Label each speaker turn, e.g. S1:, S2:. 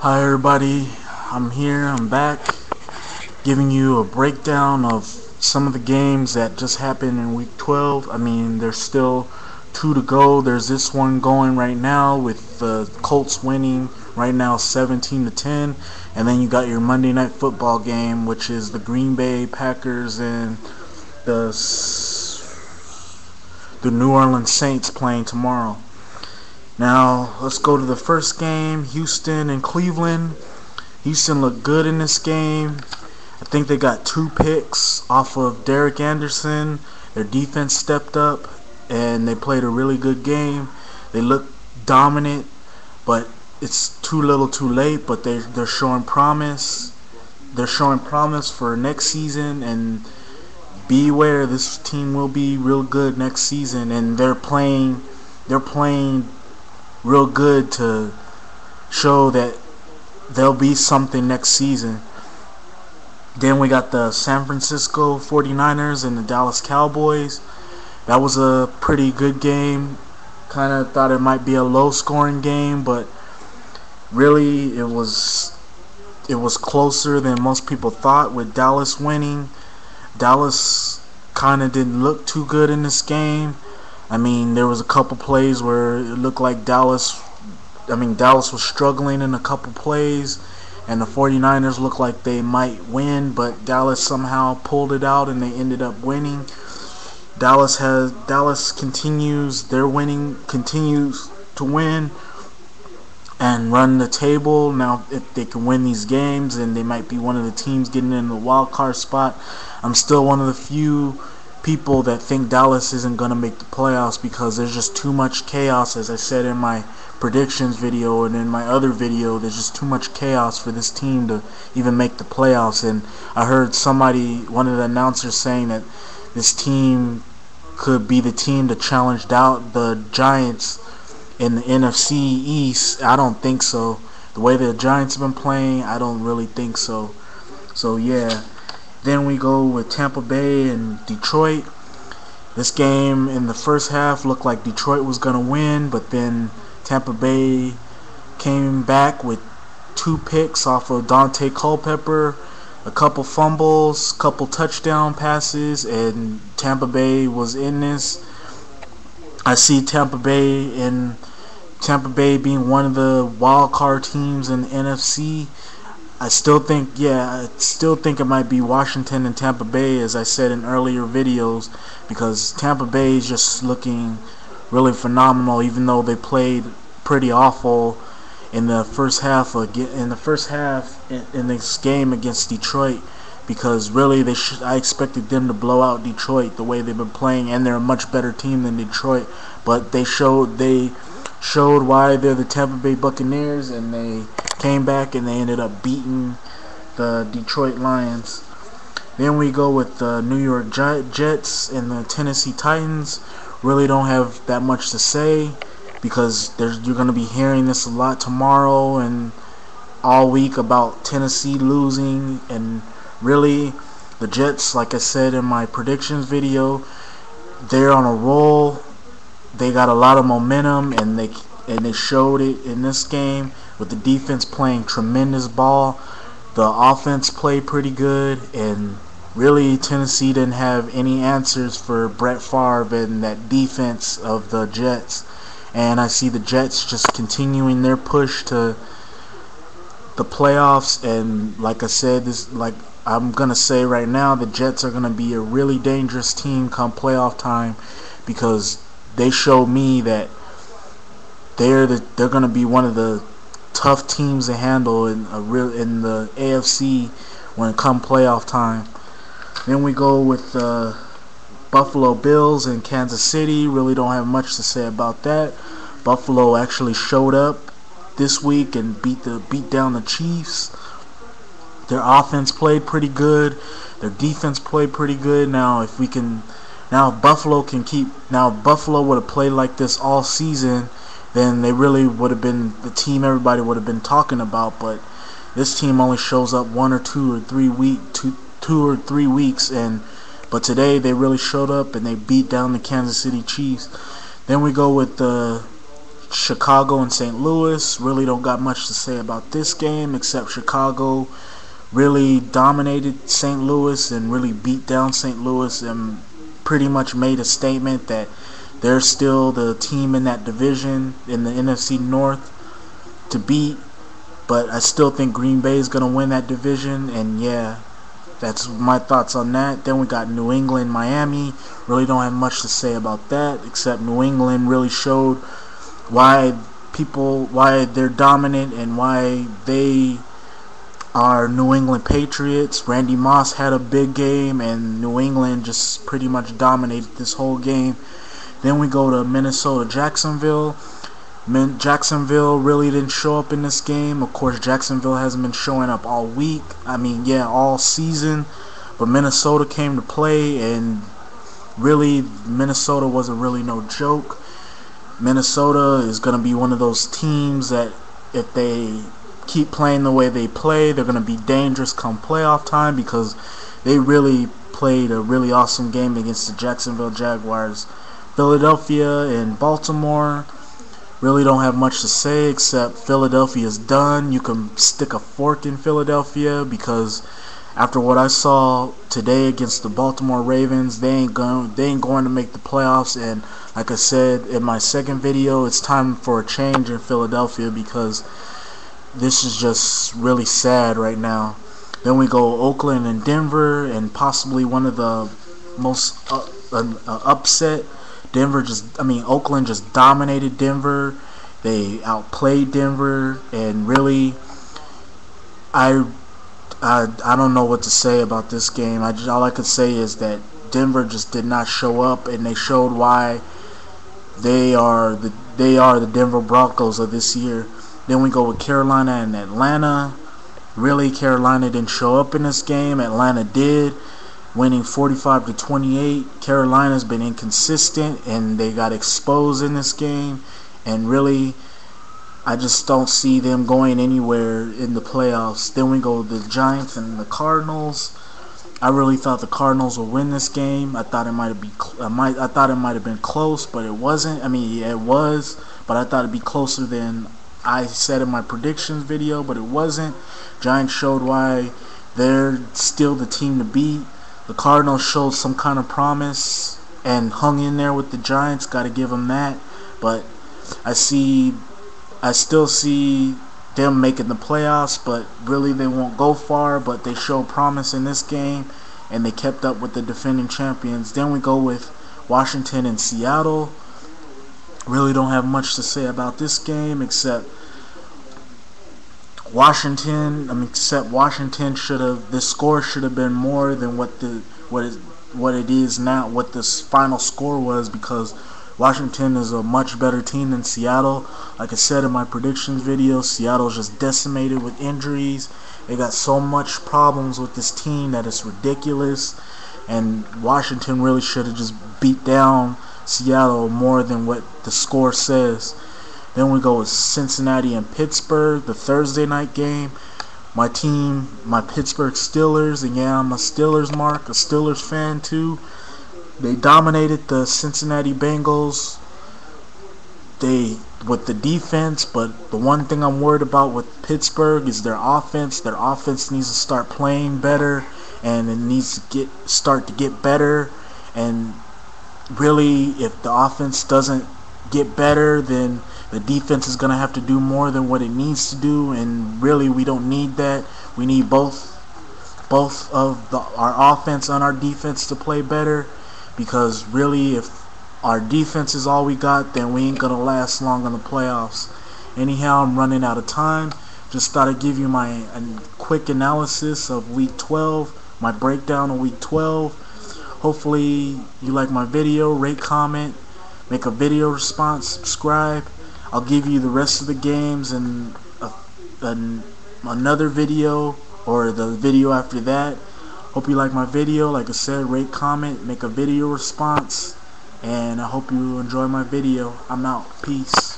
S1: Hi everybody, I'm back, giving you a breakdown of some of the games that just happened in week 12. I mean, there's still two to go. There's this one going right now with the Colts winning right now 17-10, and then you got your Monday Night Football game, which is the Green Bay Packers and the New Orleans Saints playing tomorrow. Now, let's go to the first game, Houston and Cleveland. Houston looked good in this game. I think they got 2 picks off of Derek Anderson. Their defense stepped up, and they played a really good game. They looked dominant, but it's too little too late, but they're showing promise. They're showing promise for next season, and beware, this team will be real good next season, and they're playing real good to show that there'll be something next season. Then we got the San Francisco 49ers and the Dallas Cowboys. That was a pretty good game. Kind of thought it might be a low-scoring game, but really it was closer than most people thought, with Dallas winning. Dallas kind of didn't look too good in this game. I mean, there was a couple plays where it looked like Dallas was struggling in a couple plays, and the 49ers looked like they might win, but Dallas somehow pulled it out and they ended up winning. Dallas continues to win and run the table. Now, if they can win these games, then they might be one of the teams getting in the wild card spot. I'm still one of the few people that think Dallas isn't going to make the playoffs because there's just too much chaos. As I said in my predictions video and in my other video, there's just too much chaos for this team to even make the playoffs. And I heard one of the announcers saying that this team could be the team to challenge the Giants in the NFC East. I don't think so. The way the Giants have been playing, I don't really think so. So yeah. Then we go with Tampa Bay and Detroit. This game in the first half looked like Detroit was going to win, but then Tampa Bay came back with 2 picks off of Dante Culpepper, a couple fumbles, couple touchdown passes, and Tampa Bay was in this. I see Tampa Bay being one of the wild card teams in the NFC. I still think it might be Washington and Tampa Bay, as I said in earlier videos, because Tampa Bay is just looking really phenomenal, even though they played pretty awful in the first half in this game against Detroit, because really I expected them to blow out Detroit the way they've been playing, and they're a much better team than Detroit, but they showed why they're the Tampa Bay Buccaneers, and they came back and they ended up beating the Detroit Lions. Then we go with the New York Jets and the Tennessee Titans. Really don't have that much to say because you're going to be hearing this a lot tomorrow and all week about Tennessee losing. And really, the Jets, like I said in my predictions video, they're on a roll. They got a lot of momentum, and they showed it in this game with the defense playing tremendous ball. The offense played pretty good, and really Tennessee didn't have any answers for Brett Favre and that defense of the Jets. And I see the Jets just continuing their push to the playoffs, and like I said, I'm going to say right now, the Jets are going to be a really dangerous team come playoff time, because they showed me that they're going to be one of the tough teams to handle in the AFC when it comes playoff time. Then we go with Buffalo Bills and Kansas City. Really don't have much to say about that. Buffalo actually showed up this week and beat down the Chiefs. Their offense played pretty good. Their defense played pretty good. Now if Buffalo would have played like this all season, then they really would have been the team everybody would have been talking about. But this team only shows up 1 or 2 or 3 weeks, but today they really showed up and they beat down the Kansas City Chiefs. Then we go with the Chicago and St. Louis. Really don't got much to say about this game, except Chicago really dominated St. Louis and really beat down St. Louis and pretty much made a statement that they're still the team in that division in the NFC North to beat. But I still think Green Bay is going to win that division, and yeah, that's my thoughts on that. Then we got New England, Miami. Really don't have much to say about that, except New England really showed why they're dominant and why they are New England Patriots. Randy Moss had a big game, and New England just pretty much dominated this whole game. Then we go to Minnesota, Jacksonville. Jacksonville really didn't show up in this game. Of course, Jacksonville hasn't been showing up all week. All season. But Minnesota came to play, and really, Minnesota wasn't really no joke. Minnesota is going to be one of those teams that if they keep playing the way they play, they're going to be dangerous come playoff time, because they really played a really awesome game against the Jacksonville Jaguars. Philadelphia and Baltimore, really don't have much to say, except Philadelphia's done. You can stick a fork in Philadelphia, because after what I saw today against the Baltimore Ravens, they ain't going to make the playoffs. And like I said in my second video, it's time for a change in Philadelphia, because this is just really sad right now. Then we go Oakland and Denver, and possibly one of the most upset. Oakland just dominated Denver. They outplayed Denver, and really, I don't know what to say about this game. All I could say is that Denver just did not show up, and they showed why they are the Denver Broncos of this year. Then we go with Carolina and Atlanta. Really, Carolina didn't show up in this game. Atlanta did, winning 45-28. Carolina's been inconsistent, and they got exposed in this game. And really, I just don't see them going anywhere in the playoffs. Then we go to the Giants and the Cardinals. I really thought the Cardinals would win this game. I thought it might have been close, but it wasn't. It was, but I thought it'd be closer than I said in my predictions video, but it wasn't. Giants showed why they're still the team to beat. The Cardinals showed some kind of promise and hung in there with the Giants. Got to give them that. But I still see them making the playoffs, but really they won't go far. But they showed promise in this game, and they kept up with the defending champions. Then we go with Washington and Seattle. Really don't have much to say about this game, except Washington this score should have been more than what it is now, what this final score was, because Washington is a much better team than Seattle. Like I said in my predictions video, Seattle's just decimated with injuries. They got so much problems with this team that it's ridiculous, and Washington really should have just beat down Seattle more than what the score says. Then we go with Cincinnati and Pittsburgh, the Thursday night game. My team, my Pittsburgh Steelers, and yeah, I'm a Steelers fan too. They dominated the Cincinnati Bengals with the defense, but the one thing I'm worried about with Pittsburgh is their offense. Their offense needs to start playing better, and it needs to start to get better. And really, if the offense doesn't get better, then the defense is going to have to do more than what it needs to do, and really we don't need that. We need both of our offense and our defense to play better, because really if our defense is all we got, then we ain't going to last long in the playoffs. Anyhow, I'm running out of time. Just thought I'd give you my quick analysis of Week 12, my breakdown of Week 12. Hopefully you like my video. Rate, comment, make a video response, subscribe. I'll give you the rest of the games in another video, or the video after that. Hope you like my video. Like I said, rate, comment, make a video response, and I hope you enjoy my video. I'm out. Peace.